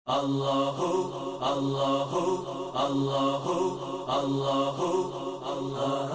اللہ اللہ اللہ اللہ اللہ اللہ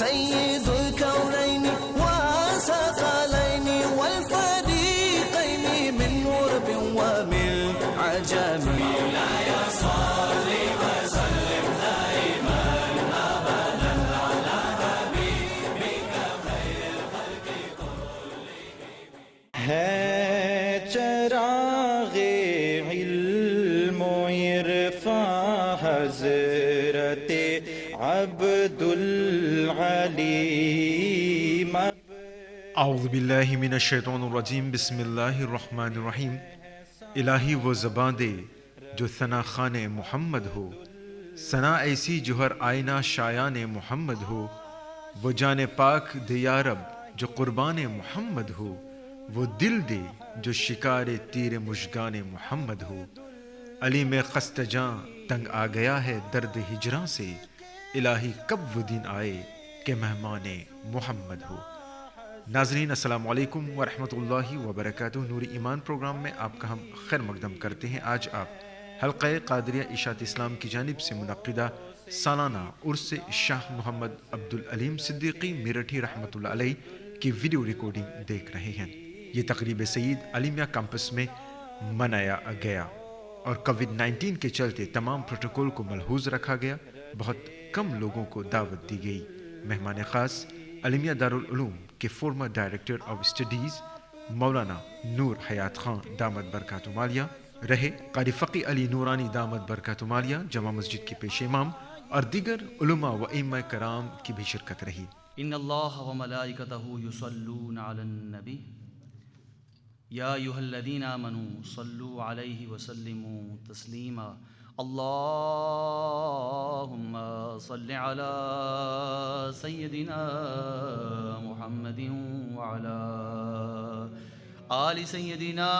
سيد الكونين وثقلين والفريقين من غرب ومن عجم مولاي صل وسلم دائما ابدا على حبيبك خير الخلق كلهم ہے چراغ علم و عرفان حضرت عبد العلیم. اعوذ باللہ من الشیطان الرجیم. بسم اللہ الرحمن الرحیم. الہی وہ زباں دے جو ثنا خان محمد ہو، ثنا ایسی جو ہر آئینہ شایان محمد ہو. وہ جان پاک دے یا رب جو قربان محمد ہو، وہ دل دے جو شکار تیر مژگان محمد ہو. علی میں خست جاں تنگ آ گیا ہے درد ہجراں سے، الہی کب وہ دن آئے کہ مہمان محمد ہو. ناظرین السلام علیکم ورحمۃ اللہ وبرکاتہ. نور ایمان پروگرام میں آپ کا ہم خیر مقدم کرتے ہیں. آج آپ حلقہ قادریہ اشاعت اسلام کی جانب سے منعقدہ سالانہ عرس شاہ محمد عبدالعلیم صدیقی میرٹھی رحمۃ اللہ علیہ کی ویڈیو ریکارڈنگ دیکھ رہے ہیں. یہ تقریب سید علیمیہ کیمپس میں منایا گیا اور کووڈ-19 کے چلتے تمام پروٹوکول کو ملحوظ رکھا گیا. بہت کم لوگوں کو دعوت دی گئی. مہمان خاص علیمیہ دارالعلوم کے فارمر ڈائریکٹر آف اسٹڈیز مولانا نور حیات خان دامت برکاتہ عالیہ رہے. قاری فقی علی نورانی دامت برکاتہ عالیہ جامع مسجد کے پیش امام اور دیگر علماء و ائمہ کرام کی بھی شرکت رہی. ان اللہ و ملائکتہ یصلون علی النبی یا ایھا الذین آمنوا صلوا علیہ وسلموا تسلیما. اللہم صل علی سیدنا محمد وعلی آل سیدنا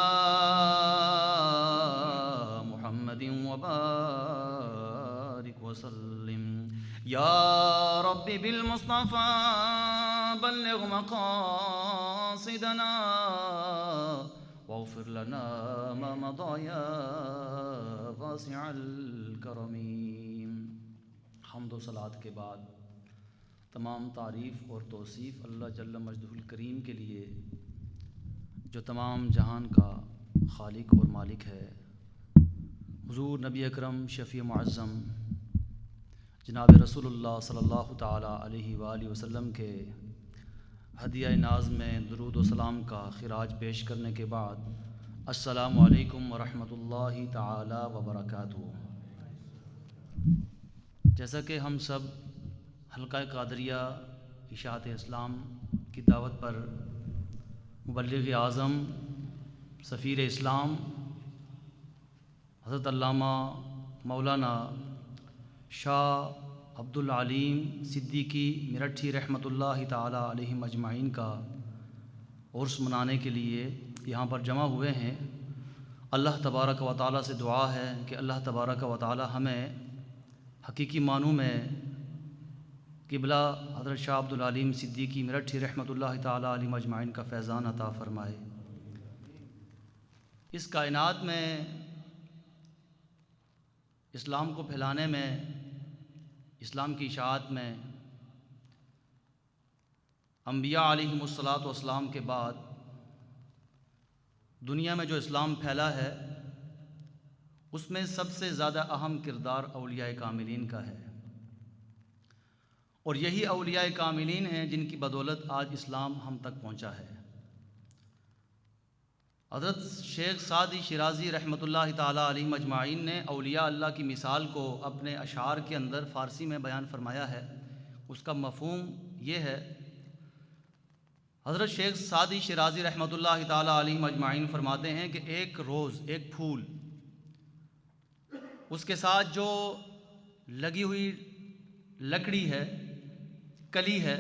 محمد وبارک وسلم. یا رب بالمصطفى بلغ مقاصدنا واغفر لنا ما مضى يا واسع الكرم. حمد و صلات کے بعد تمام تعریف اور توصیف اللہ جل مجدہ الکریم کے لیے جو تمام جہان کا خالق اور مالک ہے. حضور نبی اکرم شفیع معظم جناب رسول اللہ صلی اللہ تعالیٰ علیہ وآلہ وسلم کے ہدیہ ناز میں درود و سلام کا خراج پیش کرنے کے بعد السلام علیکم ورحمۃ اللہ تعالیٰ وبرکاتہ. جیسا کہ ہم سب حلقہ قادریہ اشاعت اسلام کی دعوت پر مبلغ اعظم سفیر اسلام حضرت علامہ مولانا شاہ عبدالعلیم صدیقی میرٹھی رحمۃ اللہ تعالیٰ علیہ مجمعین کا عرس منانے کے لیے یہاں پر جمع ہوئے ہیں. اللہ تبارک و تعالیٰ سے دعا ہے کہ اللہ تبارک و تعالیٰ ہمیں حقیقی معنوں میں قبلہ حضرت شاہ عبدالعلیم صدیقی میرٹھی رحمۃ اللہ تعالیٰ علیہ مجمعین کا فیضان عطا فرمائے. اس کائنات میں اسلام کو پھیلانے میں، اسلام کی اشاعت میں انبیاء علیہم الصلاۃ والسلام کے بعد دنیا میں جو اسلام پھیلا ہے اس میں سب سے زیادہ اہم کردار اولیاء کاملین کا ہے. اور یہی اولیاء کاملین ہیں جن کی بدولت آج اسلام ہم تک پہنچا ہے۔ حضرت شیخ سعدی شیرازی رحمۃ اللہ تعالیٰ علیہ مجمعین نے اولیاء اللہ کی مثال کو اپنے اشعار کے اندر فارسی میں بیان فرمایا ہے۔ اس کا مفہوم یہ ہے، حضرت شیخ سعدی شیرازی رحمۃ اللہ تعالیٰ علیہ مجمعین فرماتے ہیں کہ ایک روز ایک پھول، اس کے ساتھ جو لگی ہوئی لکڑی ہے، کلی ہے،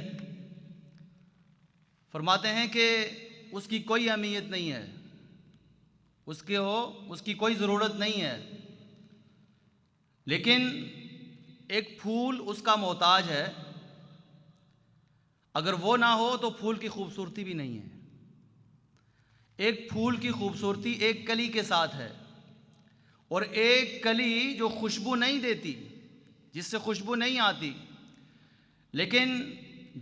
فرماتے ہیں کہ اس کی کوئی اہمیت نہیں ہے، اس کی کوئی ضرورت نہیں ہے، لیکن ایک پھول اس کا محتاج ہے، اگر وہ نہ ہو تو پھول کی خوبصورتی بھی نہیں ہے۔ ایک پھول کی خوبصورتی ایک کلی کے ساتھ ہے، اور ایک کلی جو خوشبو نہیں دیتی، جس سے خوشبو نہیں آتی، لیکن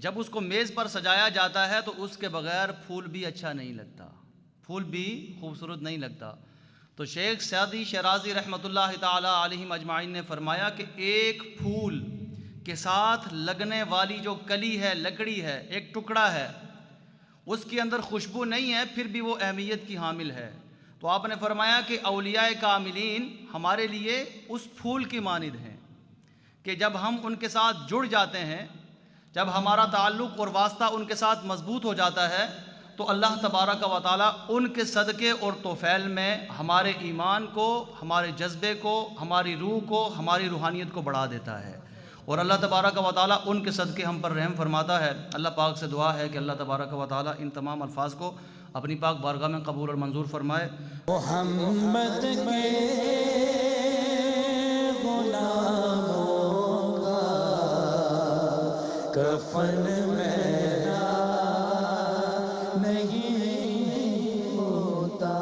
جب اس کو میز پر سجایا جاتا ہے تو اس کے بغیر پھول بھی اچھا نہیں لگتا، پھول بھی خوبصورت نہیں لگتا۔ تو شیخ سعدی شیرازی رحمۃ اللہ تعالیٰ علیہ مجمعین نے فرمایا کہ ایک پھول کے ساتھ لگنے والی جو کلی ہے، لکڑی ہے، ایک ٹکڑا ہے، اس کے اندر خوشبو نہیں ہے، پھر بھی وہ اہمیت کی حامل ہے۔ تو آپ نے فرمایا کہ اولیاء کاملین ہمارے لیے اس پھول کی مانند ہیں کہ جب ہم ان کے ساتھ جڑ جاتے ہیں، جب ہمارا تعلق اور واسطہ ان کے ساتھ مضبوط ہو جاتا ہے، تو اللہ تبارک و تعالیٰ ان کے صدقے اور توفیل میں ہمارے ایمان کو، ہمارے جذبے کو، ہماری روح کو، ہماری روحانیت کو بڑھا دیتا ہے، اور اللہ تبارک و تعالیٰ ان کے صدقے ہم پر رحم فرماتا ہے۔ اللہ پاک سے دعا ہے کہ اللہ تبارک و تعالیٰ ان تمام الفاظ کو اپنی پاک بارگاہ میں قبول اور منظور فرمائے۔ محمد کے غلاموں کا کفن میرا نہیں ہوتا۔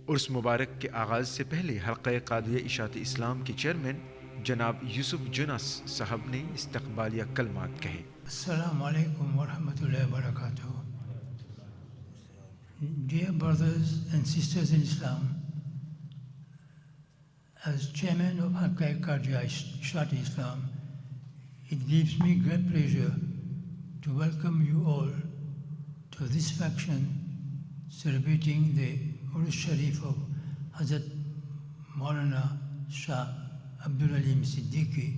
عرس مبارک کے آغاز سے پہلے حلقہ قادریہ اشاعت اسلام کے چیئرمین جناب یوسف جنس صاحب نے استقبالیہ کلمات کہے۔ السلام علیکم ورحمۃ اللہ وبرکاتہ۔ Dear brothers and sisters in Islam, as chairman of Halqa Qadriya Ishaat Islam, it gives me great pleasure to welcome you all to this function celebrating the Urus Sharif of Hazrat Maulana Shah Abdul Alim Siddiqui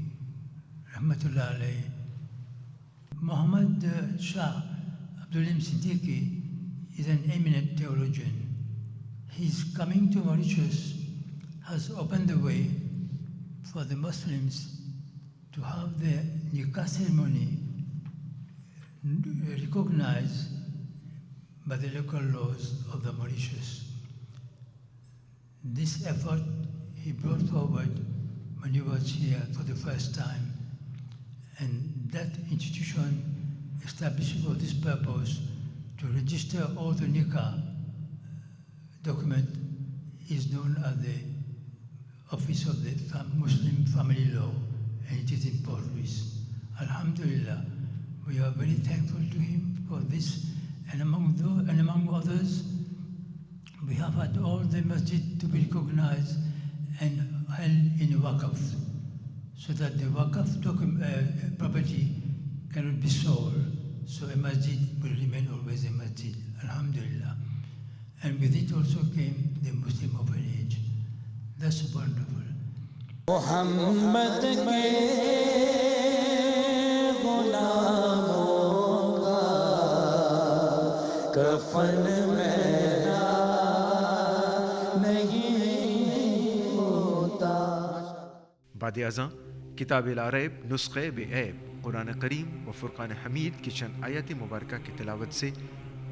Rahmatullah alayhi. Muhammad Shah Abdul Alim Siddiqui is an eminent theologian. His coming to Mauritius has opened the way for the Muslims to have their nikah ceremony recognized by the local laws of the Mauritius. This effort he brought forward when he was here for the first time, and that institution established for this purpose to register all the nikah document is known as the Office of the Muslim Family Law, and it is in Port Louis. Alhamdulillah, we are very thankful to him for this, and among others, we have had all the masjid to be recognized and held in waqf, so that the waqf property cannot be sold. So a masjid will remain always a masjid, alhamdulillah. And with it also came the Muslim orphanage. That's wonderful. محمد کے غلاموں کا کفن میرا نہیں ہوتا۔ بعد ازاں کتاب العرائب نسخے بے عیب قرآن کریم و فرقان حمید کی چند آیات مبارکہ کی تلاوت سے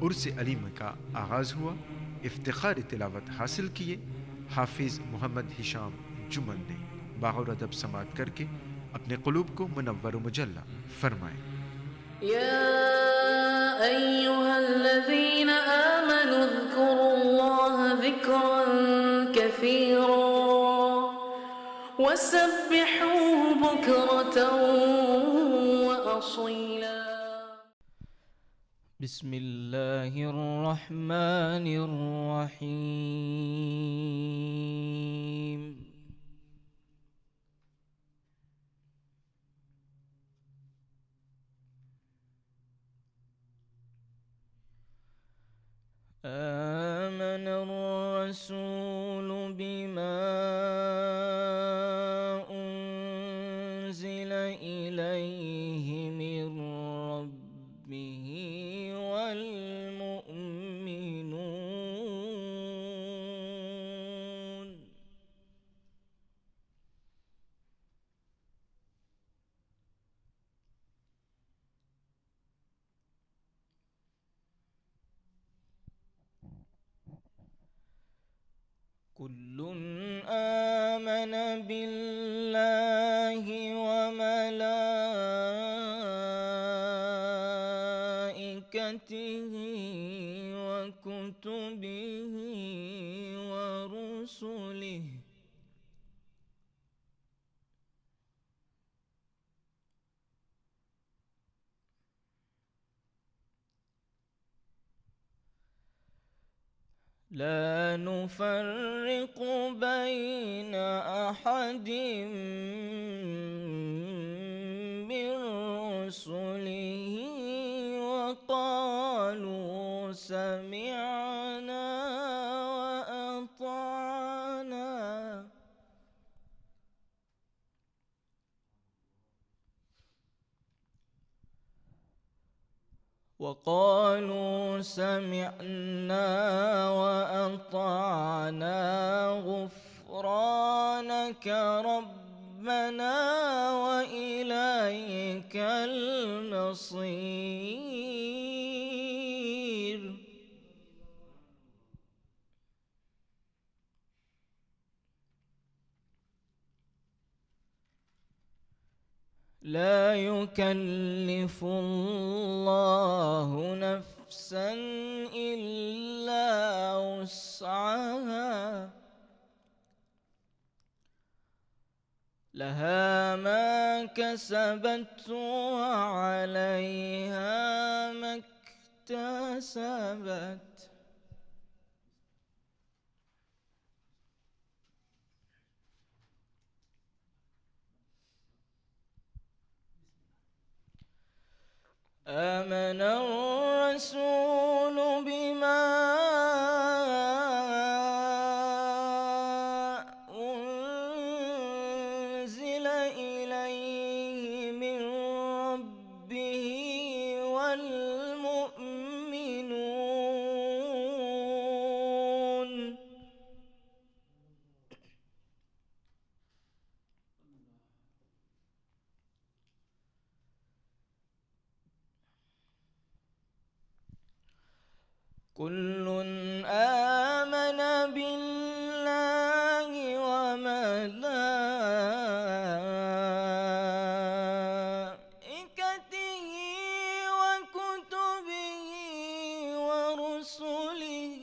عرس علیم کا آغاز ہوا۔ افتخار تلاوت حاصل کیے حافظ محمد ہشام جمن نے باغ اور ادب سماعت کر کے اپنے قلوب کو منور و مجلہ فرمائے۔ يا أيها الذين آمنوا اذكروا الله ذكرا كثيرا وسبحوه بكرة وأصيلا۔ بسم الله الرحمن الرحيم۔ آمن الرسول بما أنزل إليه من ربه والمؤمنون كل آمن بالله وملائكته وكتبه ورسله لا نفرق بين أحد من رسله وقالوا سمعنا وأطعنا غفرانك ربنا وإليك المصير لا يكلف الله نفسا إلا وسعها لها ما كسبت وعليها ما اكتسبت آمن الرسول بما أنزل إليه من ربه والمؤمنون كل آمن بالله وملائكته وكتبه ورسله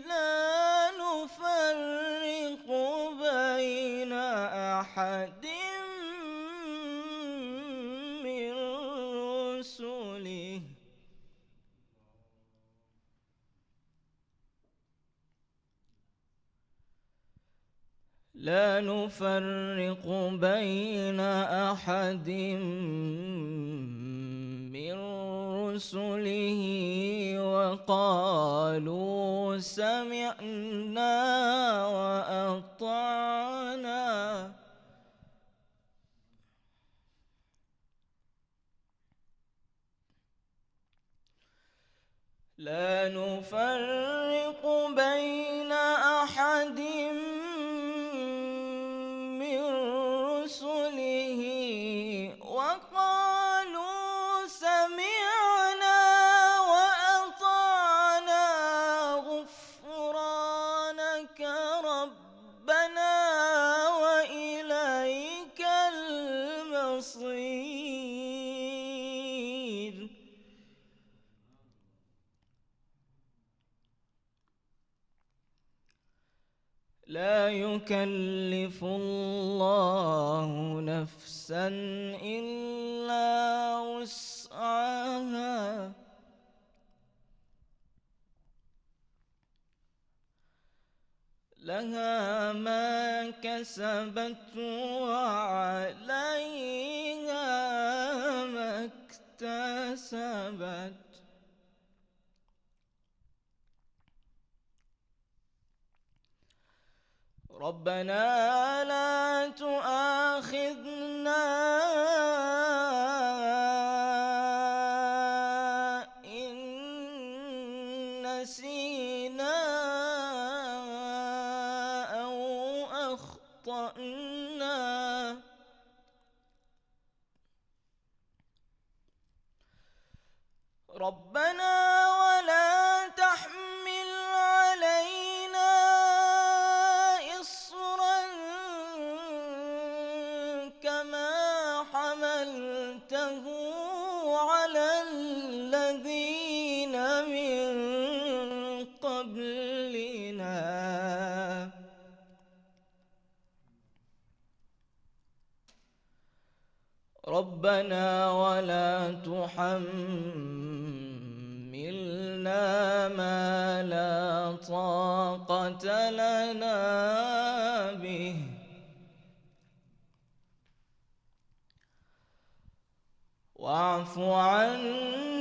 لا نفرق بين أحد من رسله لا نفرق بين أحد من رسله وقالوا سمعنا وأطعنا لا نفرق بين أحد من رسله وقالوا سمعنا وأطعنا غفرانك ربنا وإليك المصير لا يكلف الله نفسا إلا وسعها لها ما كسبت وعليها ما اكتسبت ربنا لا تؤاخذنا إن نسينا أو أخطأنا ربنا ولا تحمل علينا إصرا كما حملته على الذين من قبلنا ربنا ولا تحملنا ما لا طاقة لنا به واعف عنا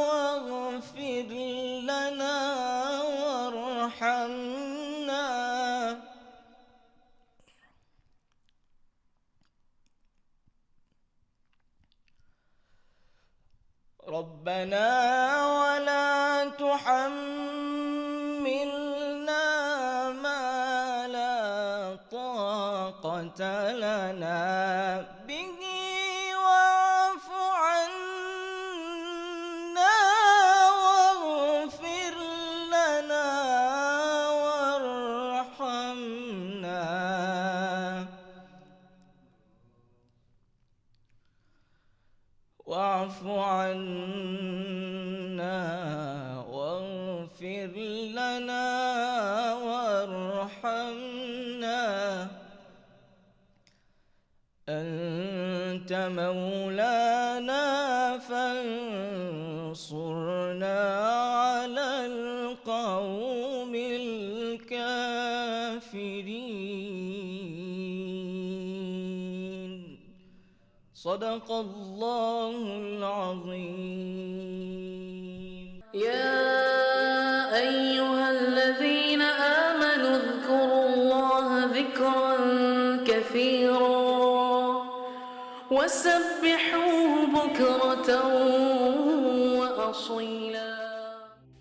واغفر لنا وارحمنا ربنا ولا تحملنا ما لا طاقة لنا به واعف عنا واغفر لنا وارحمنا واعف عنا واغفر لنا وارحمنا أنت مولانا فانصرنا على القوم الكافرين صدق الله العظيم. يا أيها الذين آمنوا اذكروا الله ذكرا كثيرا وسبحوه بكرة وأصيلا.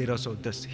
1310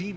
3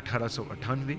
1898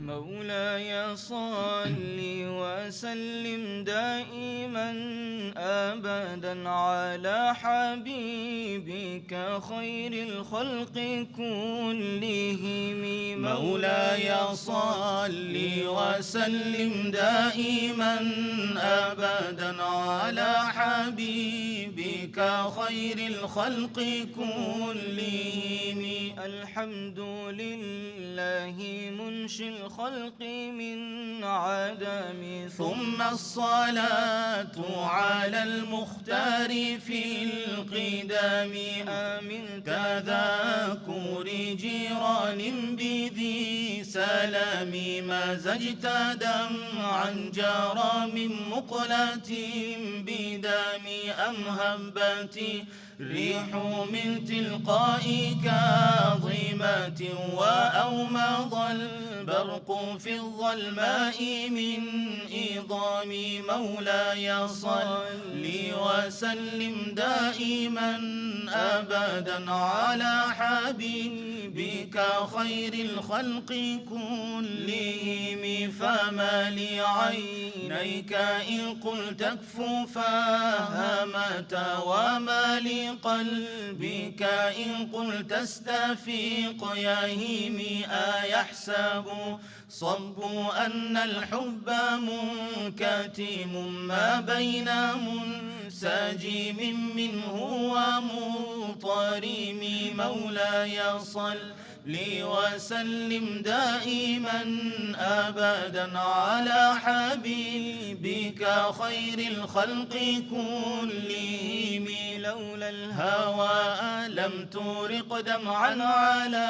مولاي صل وسلم دائما أبدا على حبيبك خير الخلق كلهم. مولاي صل وسلم دائما أبدا على حبيبك خير الخلق كلهم. الحمد لله منشئ الخلق من عدم ثم الصلاة على المختار في القدام. آمن تذاكر جيران بذي سلام مزجت دمعا جرى من مقلة بدم أم هبت ريح من تلقاء كاظمة ظلمات وأومض البرق في الظلماء من إضام مولاي صل وسلم دائما أبدا على حبيبك خير الخلق كلهم فما لعينيك إن قلت اكفوا فهمت وما لقلبك إن قلت استفيق يهيم أيحسب صب أن الحب منكتم ما بين منسجم منه ومضطرم مولاي صل وسلم دائما أبدا على حبيبك خير الخلق كلهم لولا الهوى لم ترق دمعا على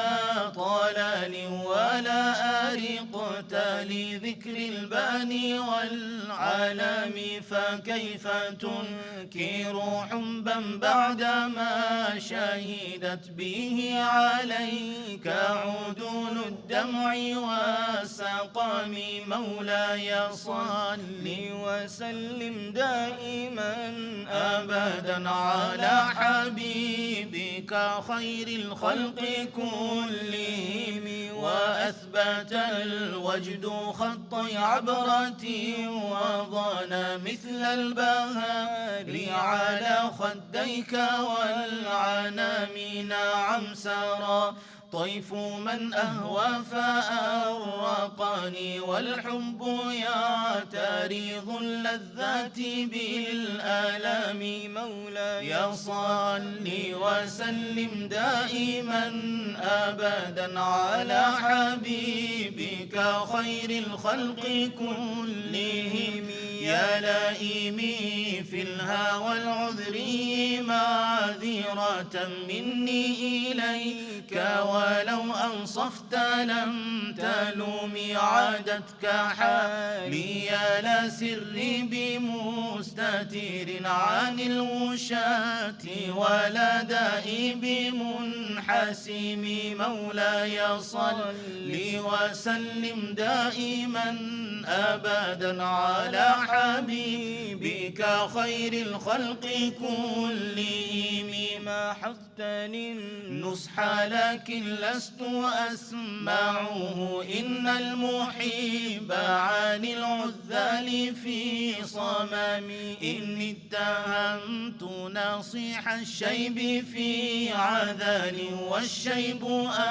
طلال ولا أرقت لذكر الباني والعالم فكيف تنكر حبا بعدما شهدت به عليك عدول الدمع والسقام مولاي صل وسلم دائما أبدا على حبيبك خير الخلق كلهم وأثبت الوجد خطي عبرتي وضان مثل البهار على خديك والعنام نعم سرى طيف من أهوى فأرقني والحب يعترض اللذات بالآلام مولاي صل وسلم دائما أبدا على حبيبك خير الخلق كلهم يا لائمي في الهوى العذر معذرة مني إليك ولو أنصفت لم تلومي عادتك حالي يا لا سري بمستتير عن الوشاة ولا دائي بمنحسم مولاي صل وسلم دائما أبدا على حبيبك خير الخلق كلهم ما حفتني النصح لكن لست أسمعه إن المحب عن العذال في صمامي إني اتهمت نصيح الشيب في عذال والشيب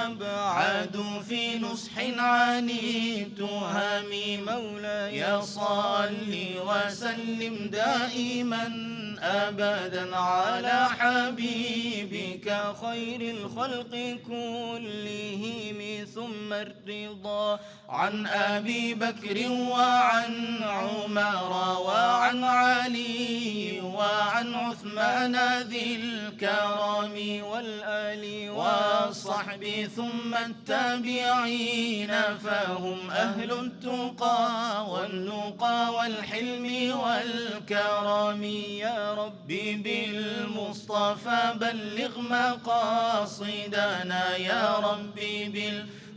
أبعد في نصح عن التهم مولاي صل وسلم دائما أبدا على حبيبك خير الخلق كلهم ثم الرضا عن أبي بكر وعن عمر وعن علي وعن عثمان ذي الكرم والآل والصحب ثم التابعين فهم أهل التقى والنقى والحلم والكرم يا ربي بالمصطفى بلغ مقاصدنا يا ربي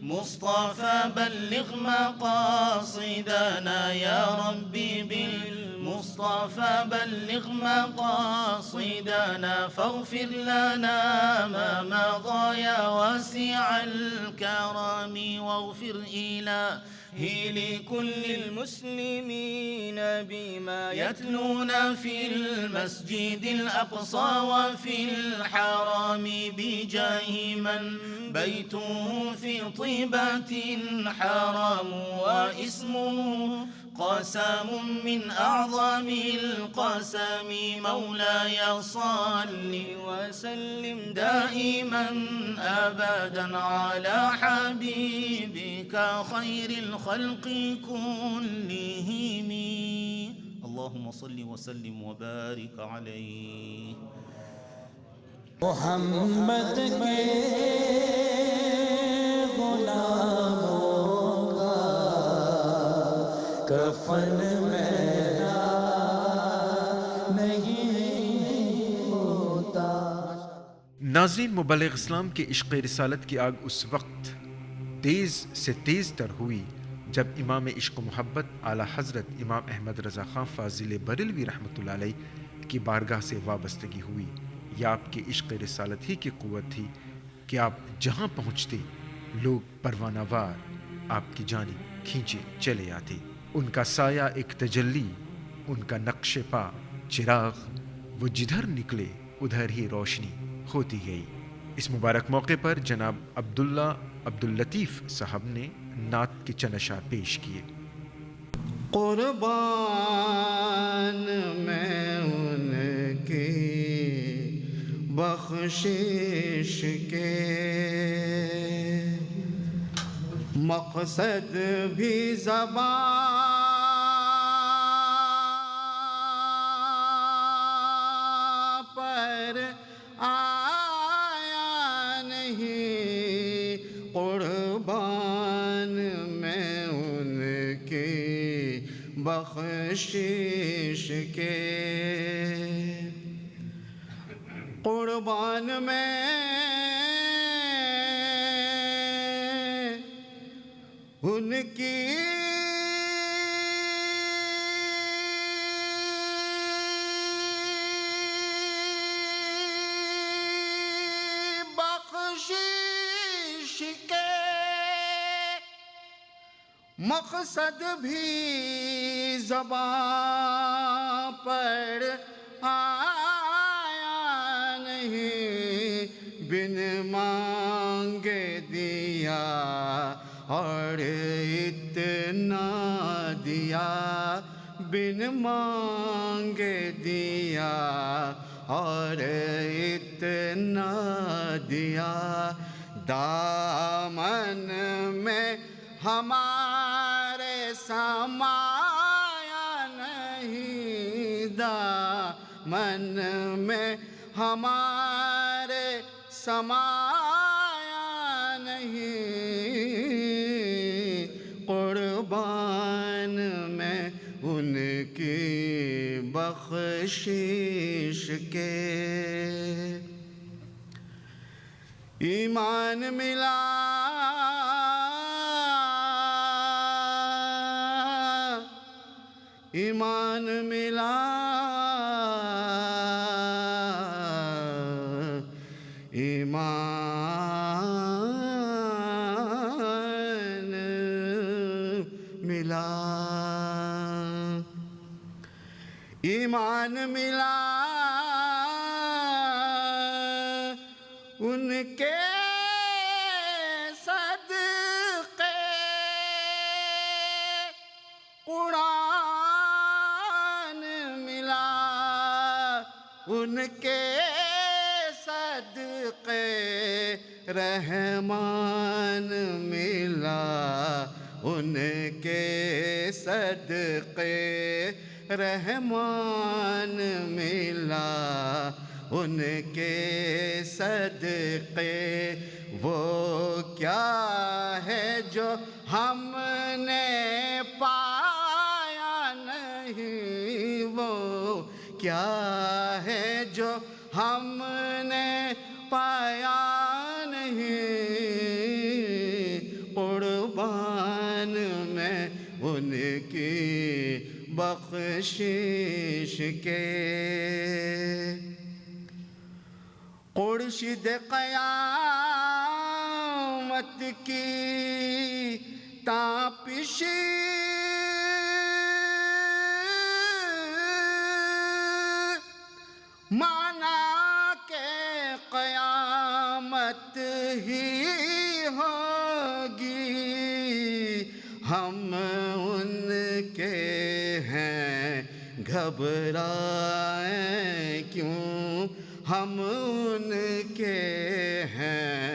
بالمصطفى بلغ مقاصدنا يا ربي بالمصطفى بلغ مقاصدنا فاغفر لنا ما مضى يا واسع الكرم واغفر لكل المسلمين بما يتلون في المسجد الأقصى وفي الحرام بجاه من بيته في طيبة حرام واسمه قسم من أعظم القسم مولاي صل وسلم دائما أبدا على حبيبك خير الخلق كلهم اللهم صل وسلم وبارك عليه محمد کے غلاموں کا کفن میرا نہیں ہوتا. ناظرین، مبلغ اسلام کے عشق رسالت کی آگ اس وقت تیز سے تیز تر ہوئی جب امام عشق و محبت اعلیٰ حضرت امام احمد رضا خان فاضل بریلوی رحمۃ اللہ علیہ کی بارگاہ سے وابستگی ہوئی۔ یہ آپ کے عشق رسالت ہی کی قوت تھی کہ آپ جہاں پہنچتے لوگ پروانہ وار آپ کی جانب کھینچے چلے آتے۔ ان کا سایہ ایک تجلی، ان کا نقش پا چراغ، وہ جدھر نکلے ادھر ہی روشنی ہوتی گئی۔ اس مبارک موقع پر جناب عبداللہ عبداللطیف صاحب نے نعت کے چند اشعار پیش کیے۔ قربان میں ان کی بخشش کے مقصد بھی زبان پر آیا نہیں، قربان میں ان کی بخشش کے، قربان میں ان کی بخشش کے مقصد بھی زباں پر آیا نہیں، بن مانگے دیا اور اتنا دیا، بن مانگے دیا اور اتنا دیا، دامن میں ہمارے سمایا نہیں، دامن میں ہمارے سمایا نہیں، قربان میں ان کی بخشش کے، ایمان ملا ایمان ملا ایمان ملا، ایمان ملا ان کے صدقے، قرآن ملا ان کے صدقے، رحمان ملا ان کے صدقے، رحمان ملا ان کے صدقے، وہ کیا ہے جو ہم نے پایا نہیں، وہ کیا ہے جو ہم نے پایا نہیں، قربان میں ان کی بخشش کے، خورشید قیامت کی تابش مانا کہ قیامت ہی ہوگی، ہم ان کے ہیں گھبرائیں کیوں، ہم ان کے ہیں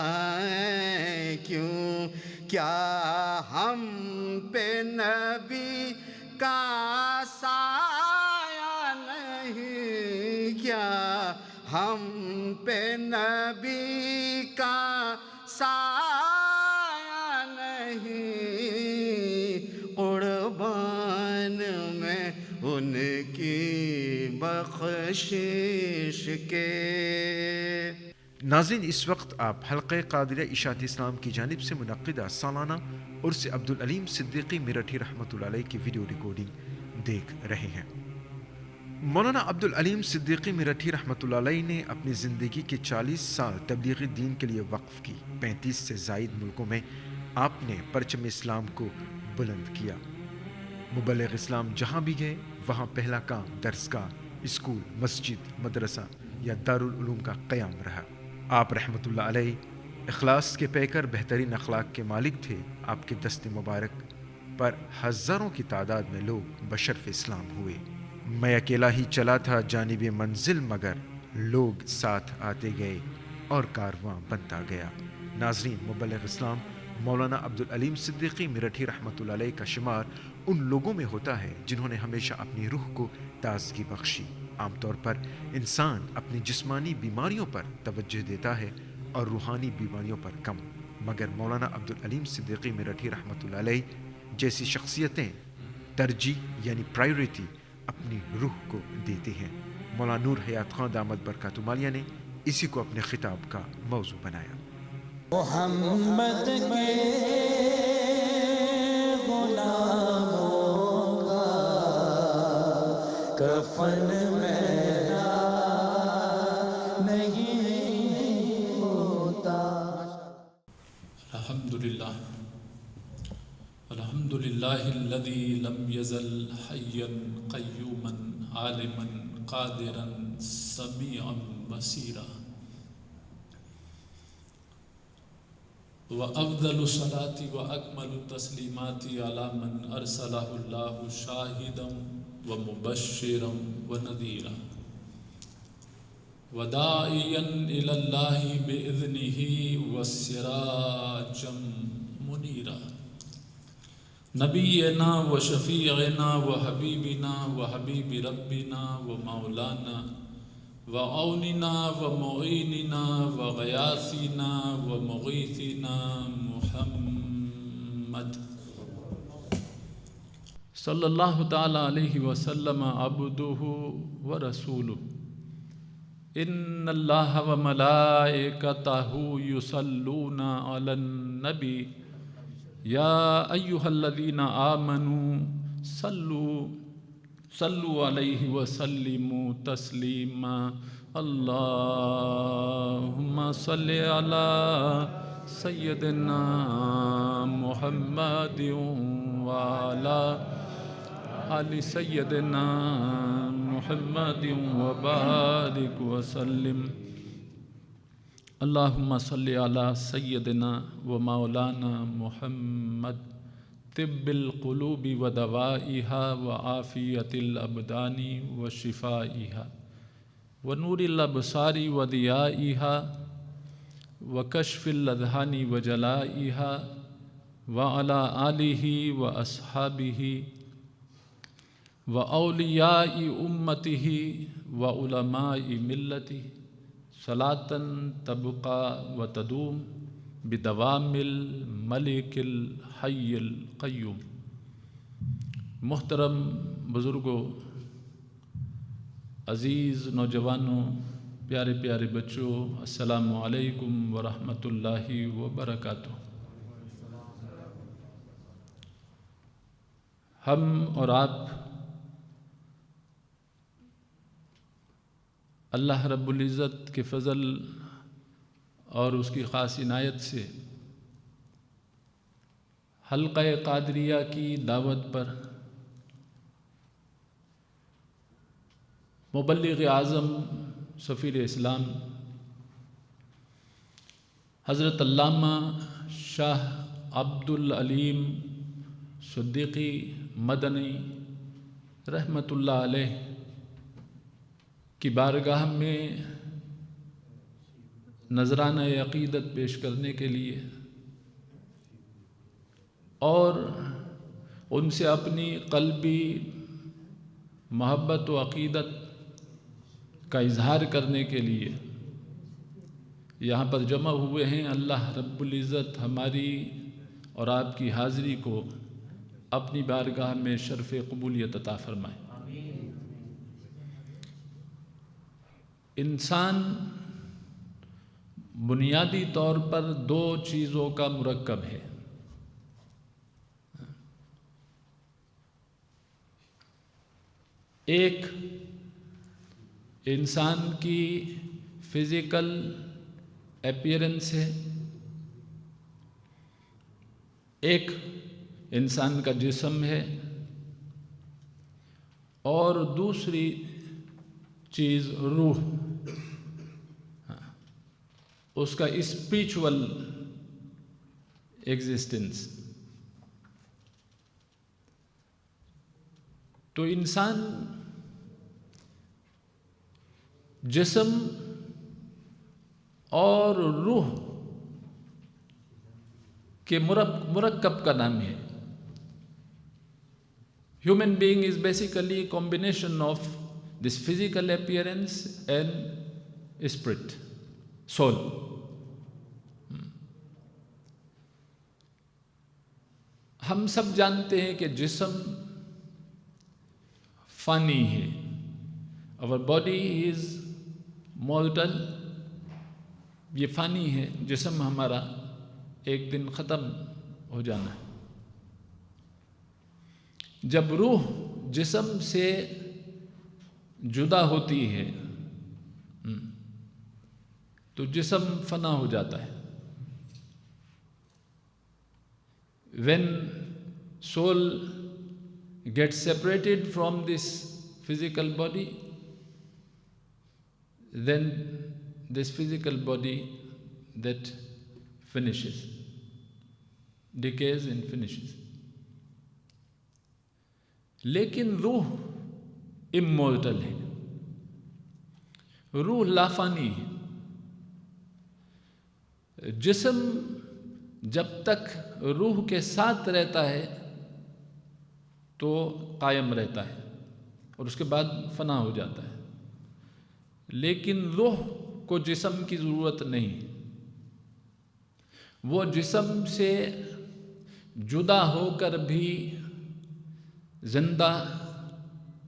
گھبرائیں کیوں، کیا ہم پہ نبی کا سایہ نہیں، کیا ہم پہ نبی کا سایہ نہیں، قربان میں ان کی بخشش کے۔ ناظرین، اس وقت آپ حلقہ قادریہ اشاعت اسلام کی جانب سے منعقدہ سالانہ عرس عبدالعلیم صدیقی میرٹھی رحمۃ اللہ علیہ کی ویڈیو ریکارڈنگ دیکھ رہے ہیں۔ مولانا عبدالعلیم صدیقی میرٹھی رحمۃ اللہ علیہ نے اپنی زندگی کے 40 سال تبلیغی دین کے لیے وقف کی۔ 35 سے زائد ملکوں میں آپ نے پرچم اسلام کو بلند کیا۔ مبلغ اسلام جہاں بھی گئے وہاں پہلا کام درسگاہ، اسکول، مسجد، مدرسہ یا دارالعلوم کا قیام رہا۔ آپ رحمۃ اللہ علیہ اخلاص کے پیکر، بہترین اخلاق کے مالک تھے۔ آپ کے دست مبارک پر ہزاروں کی تعداد میں لوگ بشرف اسلام ہوئے۔ میں اکیلا ہی چلا تھا جانب منزل، مگر لوگ ساتھ آتے گئے اور کارواں بنتا گیا۔ ناظرین، مبلغ اسلام مولانا عبدالعلیم صدیقی میرٹھی رحمۃ اللہ علیہ کا شمار ان لوگوں میں ہوتا ہے جنہوں نے ہمیشہ اپنی روح کو تازگی بخشی۔ عام طور پر انسان اپنی جسمانی بیماریوں پر توجہ دیتا ہے اور روحانی بیماریوں پر کم، مگر مولانا عبدالعلیم صدیقی میرٹھی رحمۃ اللہ علیہ جیسی شخصیتیں ترجیح یعنی پرائیورٹی اپنی روح کو دیتے ہیں۔ مولانا نور حیات خان دامت برکاتہ عالیہ نے اسی کو اپنے خطاب کا موضوع بنایا۔ محمد کے غلاموں کا کفن میرا نہیں ہوتا۔ الحمدللہ الذی لم یزل حیا قیوما عالما قادرا سمیعا بصیرا، وأفضل الصلاة وأكمل التسليمات على من أرسله الله شاهدا ومبشرا ونذيرا وداعيا إلى الله بإذنه وسراجا منيرا، نبينا وشفيعنا وحبيبنا وحبيب ربنا ومولانا وعوننا ومعيننا وغياثنا ومغيثنا محمد صلی اللہ تعالی علیہ وسلم عبدہ ورسولہ، ان اللہ وملائکتہ یصلون علی النبی یا ایہا الذین آمنوا صلوا علیہ وسلموا تسلیما، اللہم صلی علی سیدنا محمد وعلی آل سیدنا محمد وبارک وسلم، اللہم صلی علی سیدنا و مولانا محمد طب القلوب و دوائها و عافیت الابدان و شفائها و نور الابصار و ضیائها و کشف الاذہان و جلائها و علی آلہ و اصحابہ و اولیاء امتہ و علماء ملتہ صلاة تبقى و تدوم بدوام الملک الحی القیوم۔ محترم بزرگوں، عزیز نوجوانوں، پیارے پیارے بچوں، السلام علیکم ورحمۃ اللہ وبرکاتہ۔ ہم اور آپ اللہ رب العزت کے فضل اور اس کی خاص عنایت سے حلقہ قادریہ کی دعوت پر مبلغ اعظم سفیر اسلام حضرت علامہ شاہ عبدالعلیم صدیقی مدنی رحمۃ اللہ علیہ کی بارگاہ میں نذرانہ عقیدت پیش کرنے کے لیے اور ان سے اپنی قلبی محبت و عقیدت کا اظہار کرنے کے لیے یہاں پر جمع ہوئے ہیں۔ اللہ رب العزت ہماری اور آپ کی حاضری کو اپنی بارگاہ میں شرف قبولیت عطا فرمائے۔ انسان بنیادی طور پر دو چیزوں کا مرکب ہے. ایک انسان کی فزیکل اپیئرنس ہے، ایک انسان کا جسم ہے، اور دوسری چیز روح، اس کا اسپریچول ایگزسٹنس. تو انسان جسم اور روح کے مرکب کا نام ہے. Human being is basically a combination of this physical appearance and spirit, soul. ہم سب جانتے ہیں کہ جسم فانی ہے. Our body is mortal. یہ فانی ہے. جسم ہمارا ایک دن ختم ہو جانا ہے. جب روح جسم سے جدا ہوتی ہے تو جسم فنا ہو جاتا ہے. When soul gets separated from this physical body, then this physical body that finishes, decays and finishes. لیکن روح امورٹل ہے. روح لافانی ہے. جسم جب تک روح کے ساتھ رہتا ہے تو قائم رہتا ہے اور اس کے بعد فنا ہو جاتا ہے. لیکن روح کو جسم کی ضرورت نہیں. وہ جسم سے جدا ہو کر بھی زندہ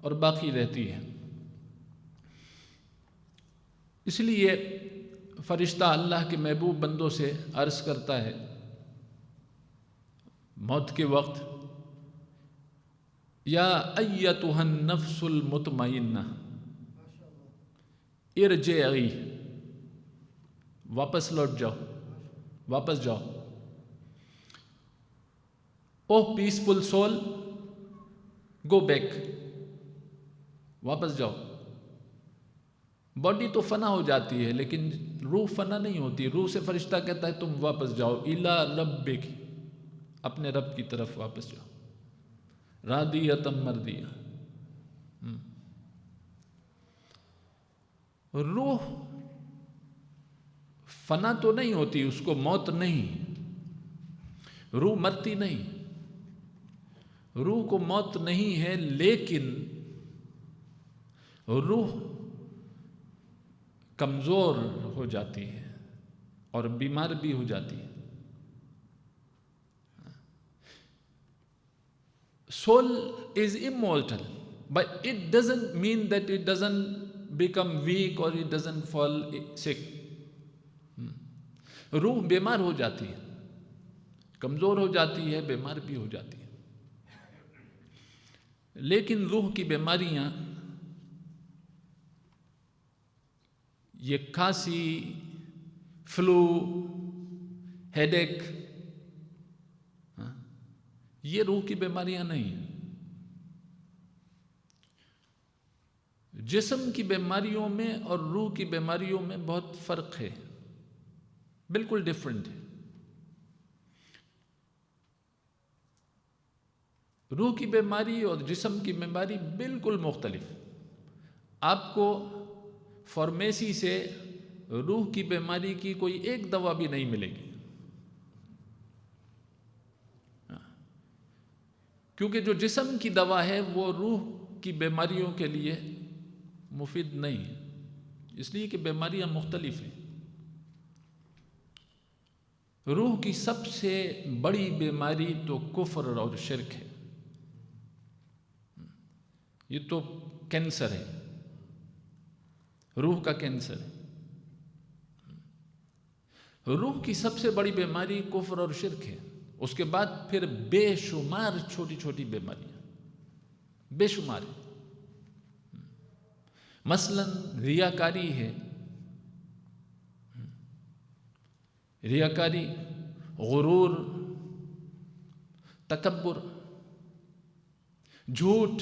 اور باقی رہتی ہے. اس لیے فرشتہ اللہ کے محبوب بندوں سے عرض کرتا ہے موت کے وقت، یا ایتھا النفس المطمئنہ ارجعی، واپس لوٹ جاؤ، واپس جاؤ. او پیسفل سول، گو بیک، واپس جاؤ. باڈی تو فنا ہو جاتی ہے لیکن روح فنا نہیں ہوتی. روح سے فرشتہ کہتا ہے تم واپس جاؤ، الی ربک، اپنے رب کی طرف واپس جاؤ. راضیۃ مرضیہ. روح فنا تو نہیں ہوتی، اس کو موت نہیں. روح مرتی نہیں، روح کو موت نہیں ہے، لیکن روح کمزور ہو جاتی ہے اور بیمار بھی ہو جاتی ہے. Soul is immortal, but it doesn't mean that it doesn't become weak or it doesn't fall sick. روح بیمار ہو جاتی ہے، کمزور ہو جاتی ہے، بیمار بھی ہو جاتی ہے. لیکن روح کی بیماریاں یہ کھانسی، فلو، ہیڈ ایک، یہ روح کی بیماریاں نہیں ہیں. جسم کی بیماریوں میں اور روح کی بیماریوں میں بہت فرق ہے، بالکل ڈیفرنٹ ہے. روح کی بیماری اور جسم کی بیماری بالکل مختلف. آپ کو فارمیسی سے روح کی بیماری کی کوئی ایک دوا بھی نہیں ملے گی، کیونکہ جو جسم کی دوا ہے وہ روح کی بیماریوں کے لیے مفید نہیں ہے، اس لیے کہ بیماریاں مختلف ہیں. روح کی سب سے بڑی بیماری تو کفر اور شرک ہے، یہ تو کینسر ہے. روح کا کینسر ہے۔ روح کی سب سے بڑی بیماری کفر اور شرک ہے، اس کے بعد پھر بے شمار چھوٹی چھوٹی بیماریاں، بے شمار۔ مثلا ریاکاری ہے، ریاکاری، غرور، تکبر، جھوٹ،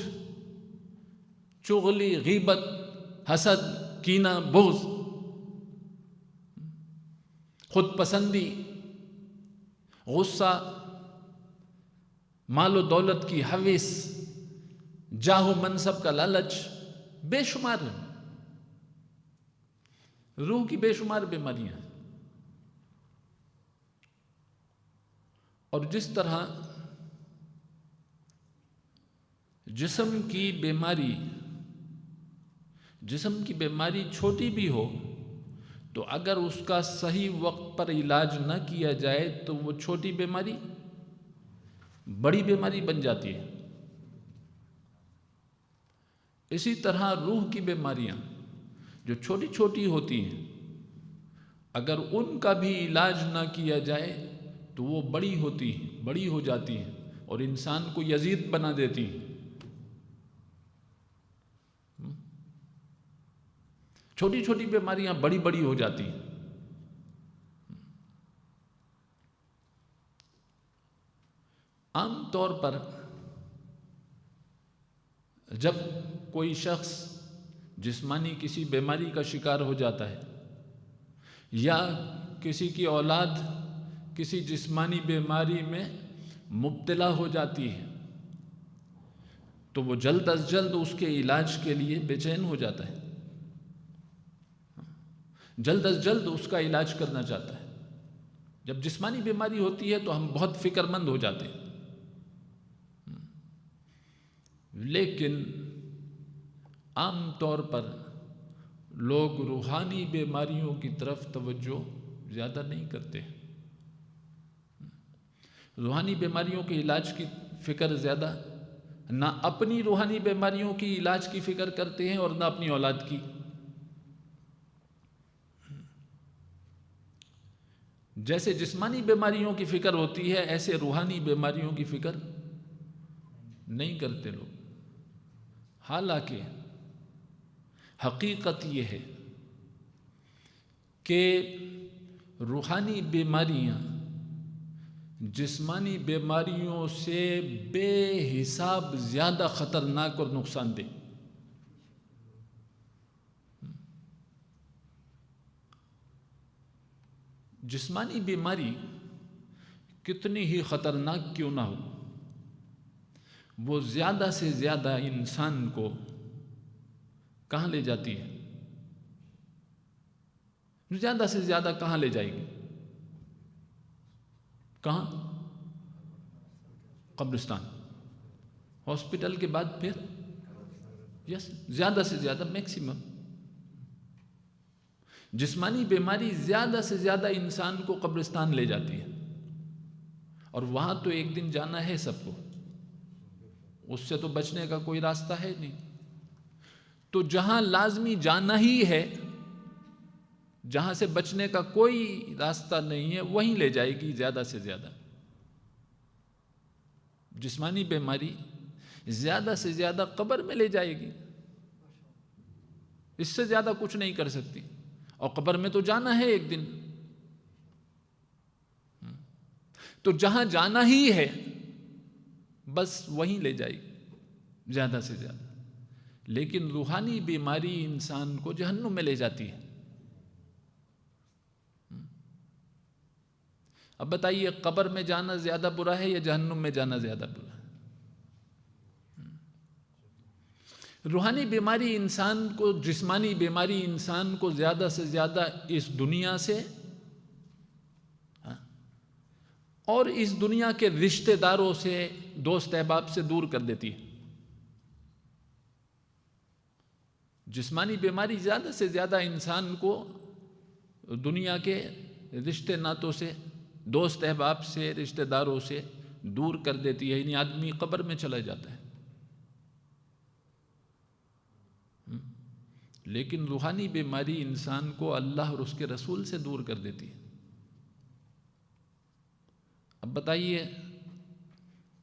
چغلی، غیبت، حسد، کینہ، بغض، خود پسندی، غصہ، مال و دولت کی ہوس، جاہ و منصب کا لالچ، بے شمار ہیں۔ روح کی بے شمار بیماریاں ہیں۔ اور جس طرح جسم کی بیماری چھوٹی بھی ہو تو اگر اس کا صحیح وقت پر علاج نہ کیا جائے تو وہ چھوٹی بیماری بڑی بیماری بن جاتی ہے۔ اسی طرح روح کی بیماریاں جو چھوٹی چھوٹی ہوتی ہیں، اگر ان کا بھی علاج نہ کیا جائے تو وہ بڑی ہو جاتی ہیں اور انسان کو یزید بنا دیتی ہیں۔ چھوٹی چھوٹی بیماریاں بڑی بڑی ہو جاتی ہیں۔ عام طور پر جب کوئی شخص جسمانی کسی بیماری کا شکار ہو جاتا ہے یا کسی کی اولاد کسی جسمانی بیماری میں مبتلا ہو جاتی ہے تو وہ جلد از جلد اس کے علاج کے لیے بے چین ہو جاتا ہے، جلد از جلد اس کا علاج کرنا چاہتا ہے۔ جب جسمانی بیماری ہوتی ہے تو ہم بہت فکر مند ہو جاتے ہیں، لیکن عام طور پر لوگ روحانی بیماریوں کی طرف توجہ زیادہ نہیں کرتے۔ روحانی بیماریوں کے علاج کی فکر زیادہ نہ اپنی روحانی بیماریوں کی علاج کی فکر کرتے ہیں اور نہ اپنی اولاد کی۔ جیسے جسمانی بیماریوں کی فکر ہوتی ہے ایسے روحانی بیماریوں کی فکر نہیں کرتے لوگ۔ حالانکہ حقیقت یہ ہے کہ روحانی بیماریاں جسمانی بیماریوں سے بے حساب زیادہ خطرناک اور نقصان دہ۔ جسمانی بیماری کتنی ہی خطرناک کیوں نہ ہو، وہ زیادہ سے زیادہ انسان کو کہاں لے جاتی ہے؟ زیادہ سے زیادہ کہاں لے جائے گی؟ کہاں؟ قبرستان۔ ہاسپٹل کے بعد پھر یس زیادہ سے زیادہ میکسیمم جسمانی بیماری زیادہ سے زیادہ انسان کو قبرستان لے جاتی ہے، اور وہاں تو ایک دن جانا ہے سب کو، اس سے تو بچنے کا کوئی راستہ ہے نہیں۔ تو جہاں لازمی جانا ہی ہے، جہاں سے بچنے کا کوئی راستہ نہیں ہے، وہیں لے جائے گی زیادہ سے زیادہ۔ جسمانی بیماری زیادہ سے زیادہ قبر میں لے جائے گی، اس سے زیادہ کچھ نہیں کر سکتی، اور قبر میں تو جانا ہے ایک دن۔ تو جہاں جانا ہی ہے بس وہیں لے جائے گی زیادہ سے زیادہ۔ لیکن روحانی بیماری انسان کو جہنم میں لے جاتی ہے۔ اب بتائیے قبر میں جانا زیادہ برا ہے یا جہنم میں جانا زیادہ برا ہے؟ روحانی بیماری انسان کو، جسمانی بیماری انسان کو زیادہ سے زیادہ اس دنیا سے اور اس دنیا کے رشتہ داروں سے، دوست احباب سے دور کر دیتی ہے۔ جسمانی بیماری زیادہ سے زیادہ انسان کو دنیا کے رشتے ناتوں سے، دوست احباب سے، رشتہ داروں سے دور کر دیتی ہے، یعنی آدمی قبر میں چلا جاتا ہے۔ لیکن روحانی بیماری انسان کو اللہ اور اس کے رسول سے دور کر دیتی ہے۔ اب بتائیے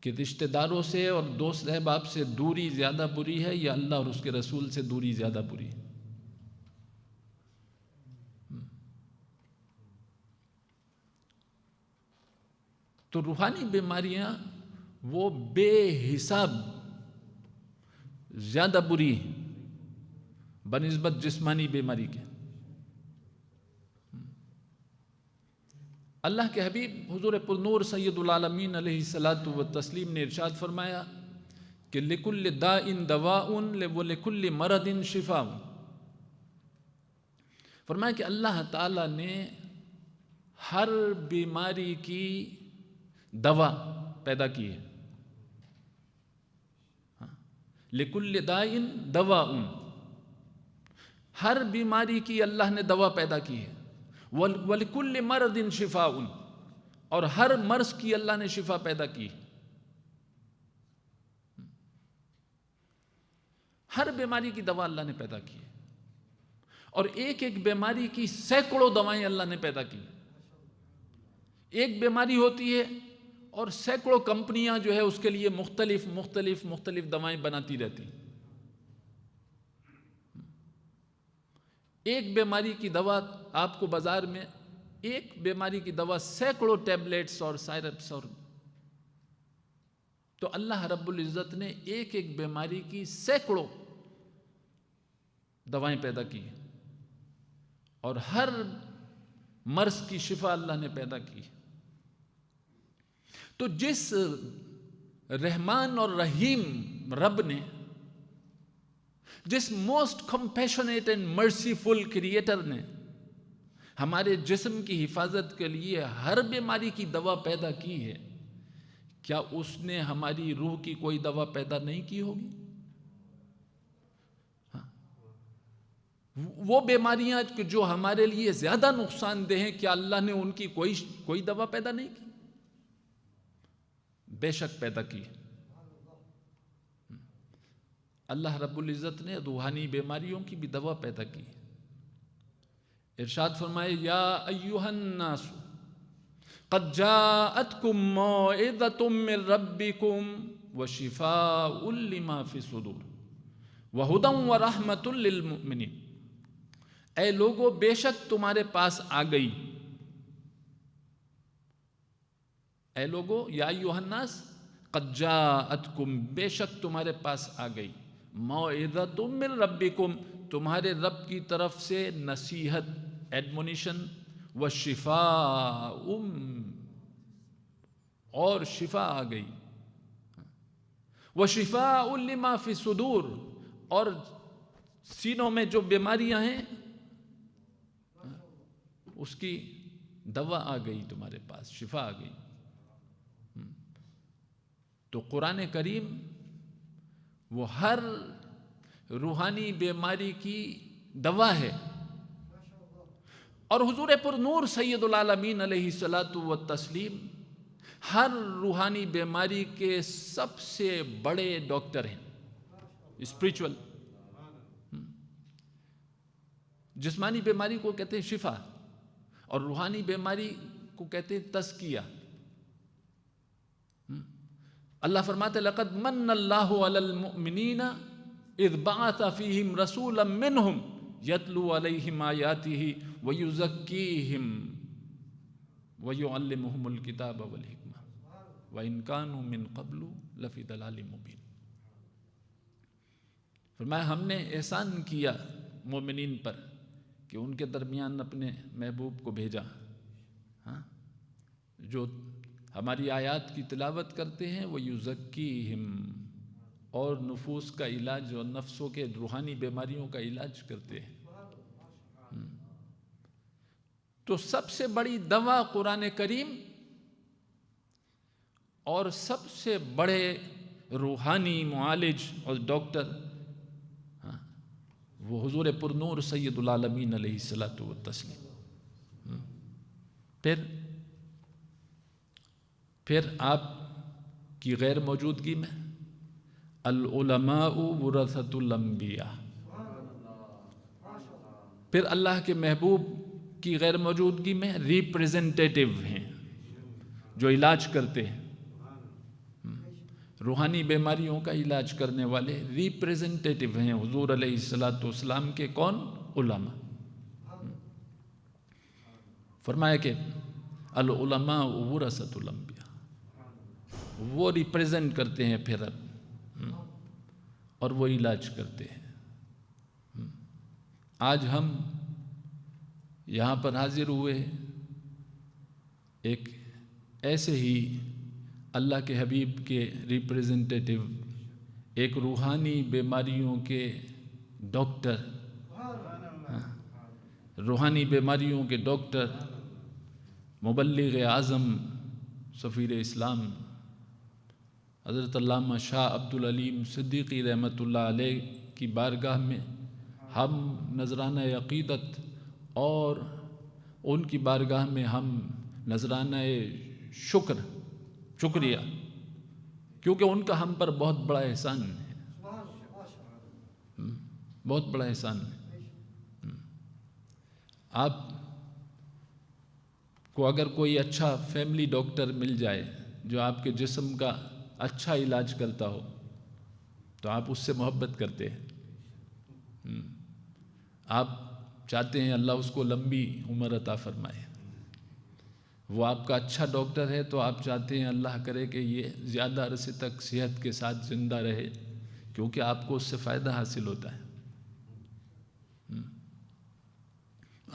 کہ رشتہ داروں سے اور دوست احباب سے دوری زیادہ بری ہے یا اللہ اور اس کے رسول سے دوری زیادہ بری ہے؟ تو روحانی بیماریاں وہ بے حساب زیادہ بری ہیں بنسبت جسمانی بیماری کے۔ اللہ کے حبیب حضور پرنور سید العالمین علیہ الصلاۃ والتسلیم نے ارشاد فرمایا کہ لِكُلِّ دَاءٍ دَوَاءٌ وَلِكُلِّ مَرَضٍ شِفَاءٌ۔ فرمایا کہ اللہ تعالیٰ نے ہر بیماری کی دوا پیدا کی ہے۔ لِكُلِّ دَاءٍ دَوَاءٌ، ہر بیماری کی اللہ نے دوا پیدا کی ہے۔ وَلِكُلِّ مَرَضٍ شِفَاءٌ، اور ہر مرض کی اللہ نے شفا پیدا کی۔ ہر بیماری کی دوا اللہ نے پیدا کی ہے، اور ایک ایک بیماری کی سینکڑوں دوائیں اللہ نے پیدا کی۔ ایک بیماری ہوتی ہے اور سینکڑوں کمپنیاں جو ہے اس کے لیے مختلف دوائیں بناتی رہتی۔ ایک بیماری کی دوا آپ کو بازار میں ایک بیماری کی دوا سینکڑوں ٹیبلیٹس اور سائرپس، اور تو اللہ رب العزت نے ایک ایک بیماری کی سینکڑوں دوائیں پیدا کی، اور ہر مرض کی شفا اللہ نے پیدا کی۔ تو جس رحمان اور رحیم رب نے، جس most compassionate and merciful creator نے ہمارے جسم کی حفاظت کے لیے ہر بیماری کی دوا پیدا کی ہے، کیا اس نے ہماری روح کی کوئی دوا پیدا نہیں کی ہوگی؟ وہ بیماریاں جو ہمارے لیے زیادہ نقصان دہ ہیں، کیا اللہ نے ان کی کوئی دوا پیدا نہیں کی؟ بے شک پیدا کی۔ اللہ رب العزت نے روحانی بیماریوں کی بھی دوا پیدا کی۔ ارشاد فرمائے یا ایھا الناس قد جاءتکم موعظۃ من ربکم وشفاء لما فی الصدور وہدی ورحمۃ للمؤمنین۔ اے لوگو، بے شک تمہارے پاس آ گئی، اے لوگو، یا ایھا الناس قد جاءتکم، بے شک تمہارے پاس آ گئی، موعظۃ من ربکم، تمہارے رب کی طرف سے نصیحت، ایڈمونیشن، وشفاء، اور شفا آ گئی، وشفاء لما فی الصدور، اور سینوں میں جو بیماریاں ہیں اس کی دوا آ گئی، تمہارے پاس شفا آ گئی۔ تو قرآن کریم وہ ہر روحانی بیماری کی دوا ہے، اور حضور پر نور سید العالمین علیہ الصلاۃ والتسلیم ہر روحانی بیماری کے سب سے بڑے ڈاکٹر ہیں، اسپریچول۔ جسمانی بیماری کو کہتے ہیں شفا، اور روحانی بیماری کو کہتے ہیں تزکیہ۔ اللہ فرماتے لقد من اللہ علی المؤمنین اذ بعث فیہم رسولا منہم یتلو علیہم آیاتہ ویزکیہم ویعلمہم الکتاب والحکمہ وإن كانوا من قبل لفی ضلال مبین۔ فرمایا ہم نے احسان کیا مومنین پر کہ ان کے درمیان اپنے محبوب کو بھیجا، جو ہماری آیات کی تلاوت کرتے ہیں، وہ یزکیہم، اور نفوس کا علاج اور نفسوں کے روحانی بیماریوں کا علاج کرتے ہیں۔ تو سب سے بڑی دوا قرآن کریم، اور سب سے بڑے روحانی معالج اور ڈاکٹر وہ حضور پر نور سید العالمین علیہ الصلاۃ والتسلیم۔ پھر آپ کی غیر موجودگی میں العلماء ورثۃ الانبیاء، پھر اللہ کے محبوب کی غیر موجودگی میں ریپریزنٹیٹیو ہیں جو علاج کرتے ہیں، روحانی بیماریوں کا علاج کرنے والے ریپریزنٹیٹیو ہیں حضور علیہ السلام کے کون؟ علماء۔ فرمایا کہ العلماء ورثۃ الانبیاء، وہ ریپریزنٹ کرتے ہیں پھر اور وہ علاج کرتے ہیں۔ آج ہم یہاں پر حاضر ہوئے ایک ایسے ہی اللہ کے حبیب کے ریپریزنٹیٹیو، ایک روحانی بیماریوں کے ڈاکٹر، روحانی بیماریوں کے ڈاکٹر، مبلغ اعظم سفیر اسلام حضرت علامہ شاہ عبدالعلیم صدیقی رحمۃ اللہ علیہ کی بارگاہ میں ہم نذرانہ عقیدت اور ان کی بارگاہ میں ہم نذرانہ شکریہ، کیونکہ ان کا ہم پر بہت بڑا احسان ہے، بہت بڑا احسان ہے۔ آپ کو اگر کوئی اچھا فیملی ڈاکٹر مل جائے جو آپ کے جسم کا اچھا علاج کرتا ہو تو آپ اس سے محبت کرتے ہیں، آپ چاہتے ہیں اللہ اس کو لمبی عمر عطا فرمائے۔ وہ آپ کا اچھا ڈاکٹر ہے تو آپ چاہتے ہیں اللہ کرے کہ یہ زیادہ عرصے تک صحت کے ساتھ زندہ رہے، کیونکہ آپ کو اس سے فائدہ حاصل ہوتا ہے،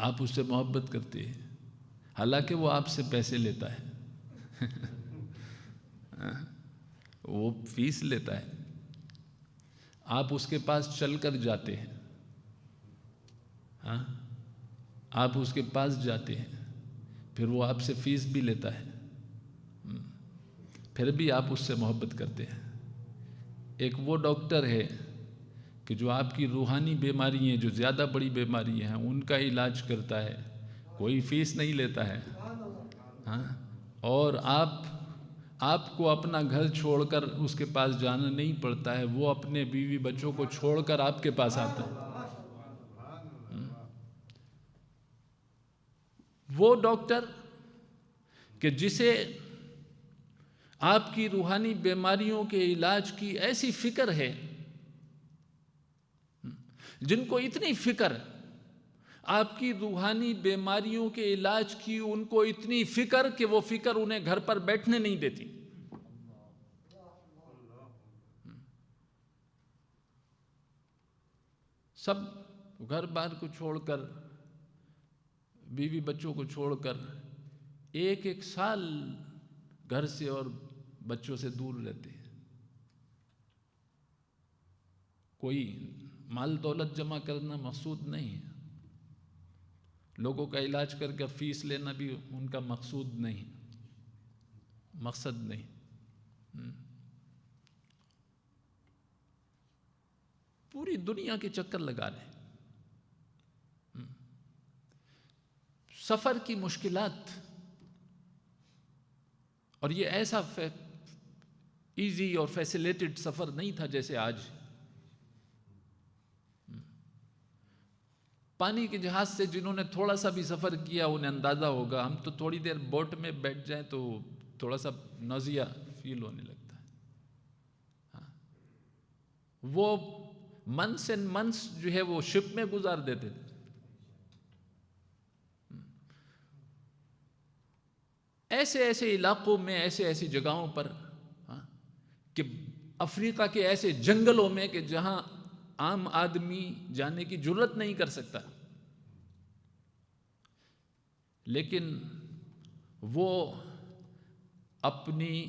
آپ اس سے محبت کرتے ہیں، حالانکہ وہ آپ سے پیسے لیتا ہے، وہ فیس لیتا ہے، آپ اس کے پاس چل کر جاتے ہیں، آپ اس کے پاس جاتے ہیں، پھر وہ آپ سے فیس بھی لیتا ہے، پھر بھی آپ اس سے محبت کرتے ہیں۔ ایک وہ ڈاکٹر ہے کہ جو آپ کی روحانی بیماری ہیں، جو زیادہ بڑی بیماری ہیں، ان کا علاج کرتا ہے، کوئی فیس نہیں لیتا ہے، اور آپ کو اپنا گھر چھوڑ کر اس کے پاس جانا نہیں پڑتا ہے، وہ اپنے بیوی بچوں کو چھوڑ کر آپ کے پاس آتا ہے۔ وہ ڈاکٹر کہ جسے آپ کی روحانی بیماریوں کے علاج کی ایسی فکر ہے، جن کو اتنی فکر آپ کی روحانی بیماریوں کے علاج کی، ان کو اتنی فکر کہ وہ فکر انہیں گھر پر بیٹھنے نہیں دیتی۔ سب گھر بار کو چھوڑ کر، بیوی بچوں کو چھوڑ کر ایک سال گھر سے اور بچوں سے دور رہتے ہیں۔ کوئی مال دولت جمع کرنا مقصود نہیں ہے، لوگوں کا علاج کر کے فیس لینا بھی ان کا مقصود نہیں، مقصد نہیں۔ پوری دنیا کے چکر لگا رہے ہیں، سفر کی مشکلات، اور یہ ایسا ایزی اور فیسیلیٹڈ سفر نہیں تھا جیسے آج۔ پانی کے جہاز سے جنہوں نے تھوڑا سا بھی سفر کیا انہیں اندازہ ہوگا، ہم تو تھوڑی دیر بوٹ میں بیٹھ جائیں تو تھوڑا سا نوزیہ فیل ہونے لگتا ہے۔ وہ منتھس اینڈ منتھس جو ہے وہ شپ میں گزار دیتے تھے۔ ایسے علاقوں میں، ایسی جگہوں پر، کہ افریقہ کے ایسے جنگلوں میں کہ جہاں عام آدمی جانے کی جرت نہیں کر سکتا، لیکن وہ اپنی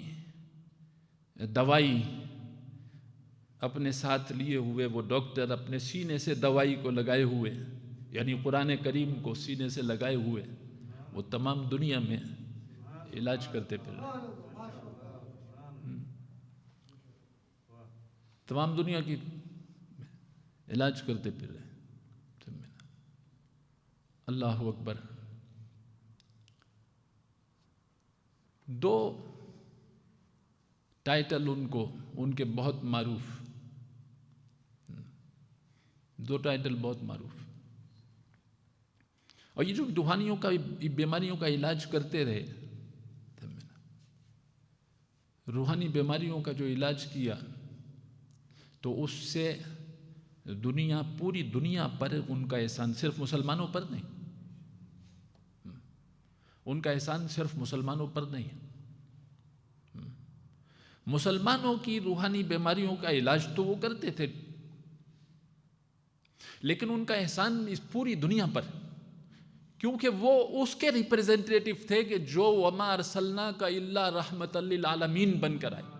دوائی اپنے ساتھ لیے ہوئے، وہ ڈاکٹر اپنے سینے سے دوائی کو لگائے ہوئے، یعنی قرآن کریم کو سینے سے لگائے ہوئے، وہ تمام دنیا میں علاج کرتے پھر رہے، تمام دنیا کی علاج کرتے پھر رہے۔ اللہ اکبر۔ دو ٹائٹل ان کے بہت معروف، دو ٹائٹل بہت معروف۔ اور یہ جو روحانیوں کا بیماریوں کا علاج کرتے رہے، روحانی بیماریوں کا جو علاج کیا تو اس سے پوری دنیا پر ان کا احسان، صرف مسلمانوں پر نہیں، ان کا احسان صرف مسلمانوں پر نہیں، مسلمانوں کی روحانی بیماریوں کا علاج تو وہ کرتے تھے، لیکن ان کا احسان اس پوری دنیا پر، کیونکہ وہ اس کے ریپریزنٹیٹو تھے کہ جو وما ارسلناک الا رحمت للعالمین بن کر آئے،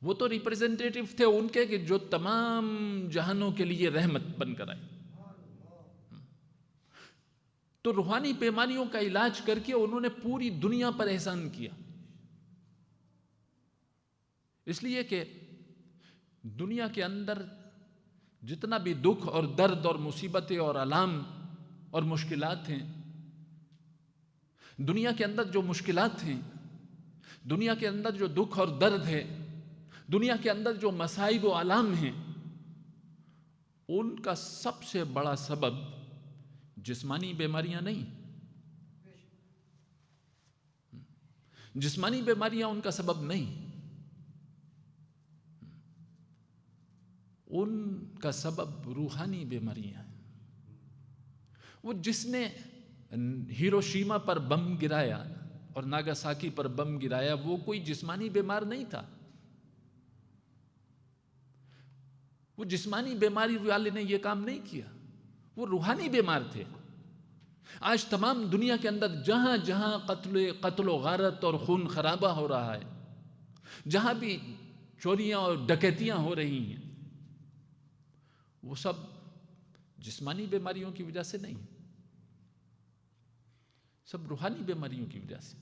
وہ تو ریپریزنٹیٹو تھے ان کے کہ جو تمام جہانوں کے لیے رحمت بن کر آئے۔ تو روحانی بیماریوں کا علاج کر کے انہوں نے پوری دنیا پر احسان کیا، اس لیے کہ دنیا کے اندر جتنا بھی دکھ اور درد اور مصیبتیں اور آلام اور مشکلات ہیں، دنیا کے اندر جو مشکلات ہیں، دنیا کے اندر جو دکھ اور درد ہے، دنیا کے اندر جو مصائب و آلام ہیں، ان کا سب سے بڑا سبب جسمانی بیماریاں نہیں، جسمانی بیماریاں ان کا سبب نہیں، ان کا سبب روحانی بیماریاں ہیں۔ وہ جس نے ہیروشیما پر بم گرایا اور ناگاساکی پر بم گرایا، وہ کوئی جسمانی بیمار نہیں تھا، وہ جسمانی بیماری والے نے یہ کام نہیں کیا، وہ روحانی بیمار تھے۔ آج تمام دنیا کے اندر جہاں جہاں قتل و غارت اور خون خرابہ ہو رہا ہے، جہاں بھی چوریاں اور ڈکیتیاں ہو رہی ہیں، وہ سب جسمانی بیماریوں کی وجہ سے نہیں، سب روحانی بیماریوں کی وجہ سے۔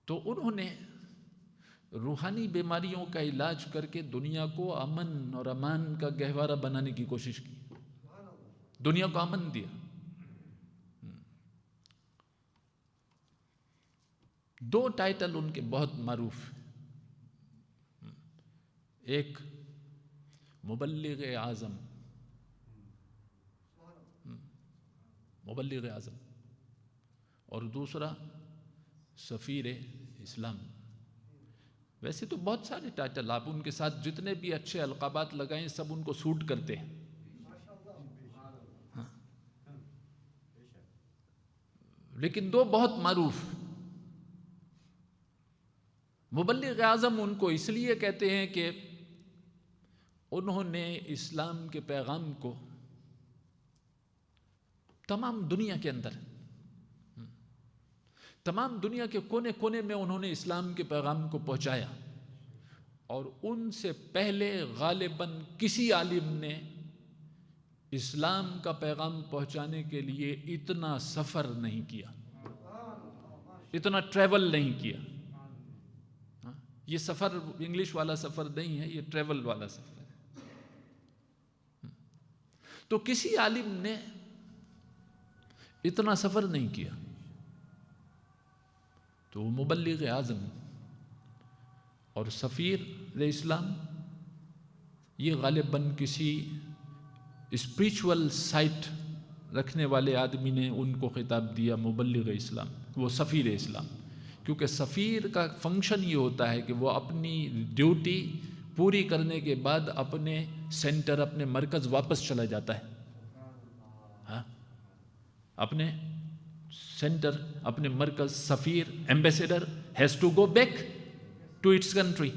تو انہوں نے روحانی بیماریوں کا علاج کر کے دنیا کو امن اور امان کا گہوارہ بنانے کی کوشش کی، دنیا کو امن دیا۔ دو ٹائٹل ان کے بہت معروف ہیں، ایک مبلغ اعظم، مبلغ اعظم، اور دوسرا سفیر اسلام۔ ویسے تو بہت سارے ٹائٹل، آپ ان کے ساتھ جتنے بھی اچھے القابات لگائیں سب ان کو سوٹ کرتے ہیں، ہاں، لیکن دو بہت معروف۔ مبلغ اعظم ان کو اس لیے کہتے ہیں کہ انہوں نے اسلام کے پیغام کو تمام دنیا کے اندر، تمام دنیا کے کونے کونے میں انہوں نے اسلام کے پیغام کو پہنچایا، اور ان سے پہلے غالباً کسی عالم نے اسلام کا پیغام پہنچانے کے لیے اتنا سفر نہیں کیا، اتنا ٹریول نہیں کیا۔ یہ سفر انگلش والا سفر نہیں ہے، یہ ٹریول والا سفر ہے۔ تو کسی عالم نے اتنا سفر نہیں کیا، تو وہ مبلغ اعظم اور سفیر اسلام، یہ غالباً کسی اسپریچول سائٹ رکھنے والے آدمی نے ان کو خطاب دیا، مبلغ اسلام، وہ سفیر اسلام، کیونکہ سفیر کا فنکشن یہ ہوتا ہے کہ وہ اپنی ڈیوٹی پوری کرنے کے بعد اپنے سینٹر، اپنے مرکز واپس چلا جاتا ہے، ہاں، اپنے سینٹر، اپنے مرکز۔ سفیر، ambassador has to go back to its country,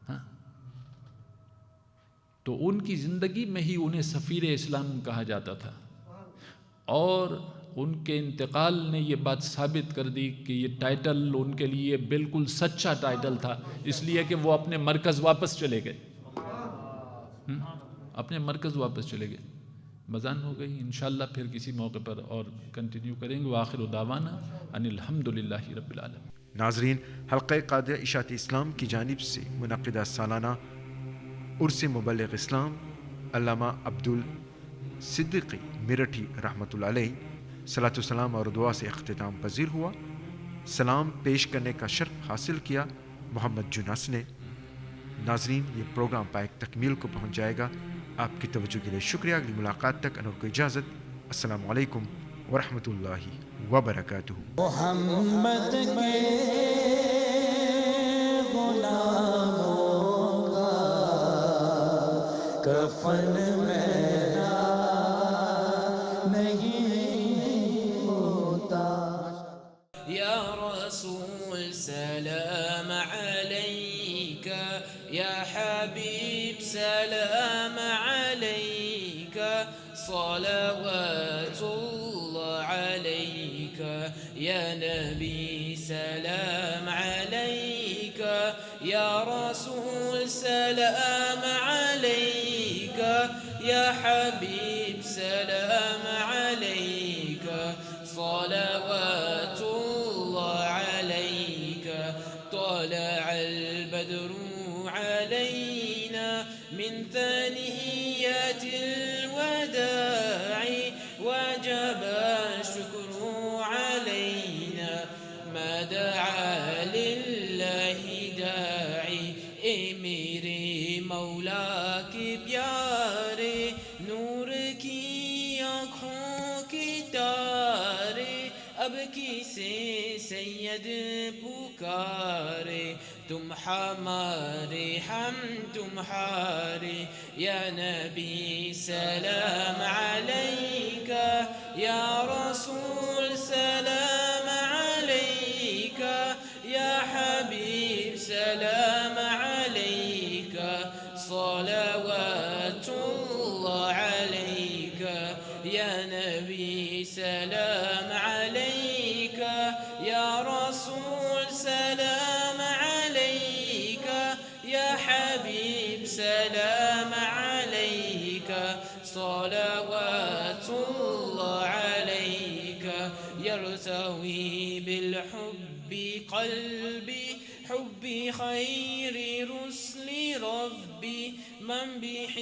ہاں۔ تو ان کی زندگی میں ہی انہیں سفیر اسلام کہا جاتا تھا، اور ان کے انتقال نے یہ بات ثابت کر دی کہ یہ ٹائٹل ان کے لیے بالکل سچا ٹائٹل تھا، اس لیے کہ وہ اپنے مرکز واپس چلے گئے، اپنے مرکز واپس چلے گئے۔ بذان ہو گئی، انشاءاللہ پھر کسی موقع پر اور کنٹینیو کریں گے۔ وآخر دعوانا ان الحمدللہ رب العالمین۔ ناظرین، حلقہ قادریہ اشاعت اسلام کی جانب سے منعقدہ سالانہ عرس مبلغ اسلام علامہ عبدالصدیقی میرٹھی رحمۃ اللہ علیہ صلاۃ والسلام اور دعا سے اختتام پذیر ہوا۔ سلام پیش کرنے کا شرف حاصل کیا محمد جناس نے، ناظرین، یہ پروگرام پائک تکمیل کو پہنچ جائے گا. آپ کی توجہ کے لیے شکریہ. اگلی ملاقات تک انور کو اجازت. السلام علیکم ورحمۃ اللہ وبرکاتہ. محمد کے غلاموں کا کفن میرا نہیں ہوتا. یا رسول سلام علیک، یا حبیب سلام علیک، صلوات اللہ علیک، یا نبی سلام علیک، یا رسول سلام علیک، یا حبیب سلام علیک، صلوات الله عليك. طلع البدر علينا من ثنيات الوداع، وجب الشكر علينا ما دعا لله داعي. اے میرے مولا کے پیارے، نور کی آنکھوں کی تارے، اب کسے سید پکارے. تم ہمارے ہم تمہارے، یا نبی سلام علیک، یا رسول سلام علیک، یا حبیب سلام علیک، صلوات اللہ علیک، یا نبی سلام علیک، یا رسول سلام علیک، یا حبیب سلام علیک، صلوات اللہ علیک. يرتوي بالحب قلبي، حب خير رسل ربي، من به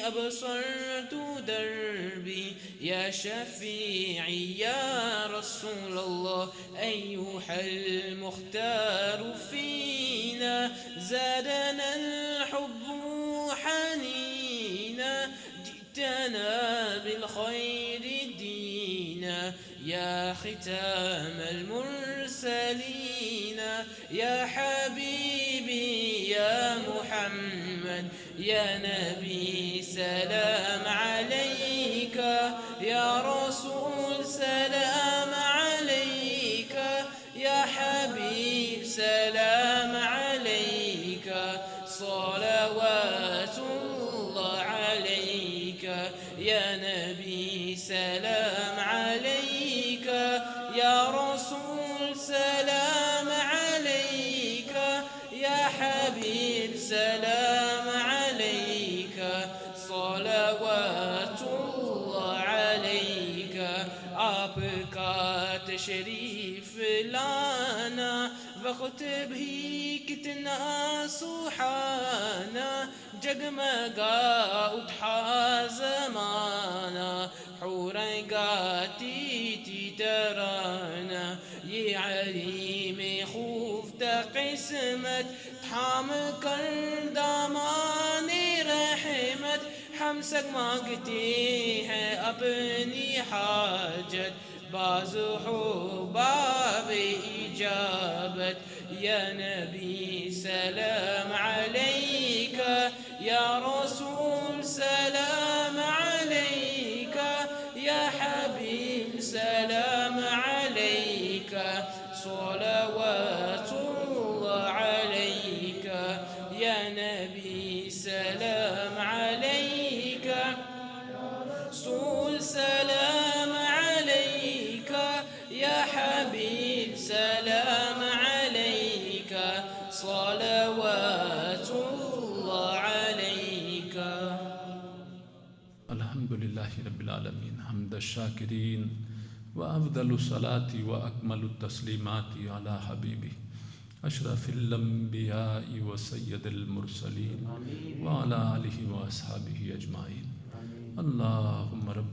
أبصرت دربي. يا شفيعي يا رسول الله، أيها المختار فينا، زادنا الحب حنينا، جئتنا بالخير دينا. يا ختام المرسلين، يا حبيبي يا محمد، يا نبي سلام عليك، يا رسول سلام عليك، يا حبيب سلام عليك، صلوات الله عليك، يا نبي سلام عليك، يا رسول سلام عليك، يا حبيب سلام عليك، صلوات الله عليك. آپ کا تشریف لانا وقت بھی کتنا سہانا، جگمگا اٹھا زمانہ، حوریں گاتی تھی ترانہ. یہ علیم خوفتہ قسمت تھام کر دامان رحمت، ہم سب مانگتے ہیں اپنی حاجت، باز ہو باب اجابت. یا نبی سلام علیک، یا رسول سلام علیک، یا حبیب سلام علیک، صلوات اللہ علیک، یا نبی سلام علیک، رسول سلام علیک، یا حبیب سلام علیک، صلوات اللہ علیک. الحمد للہ رب العالمین حمد الشاکرین، وافضل الصلاة واکمل التسلیمات علی حبیبی اشرف الانبیاء وسید المرسلین وعلی آلہ واصحابہ اجمعین. اللہم رب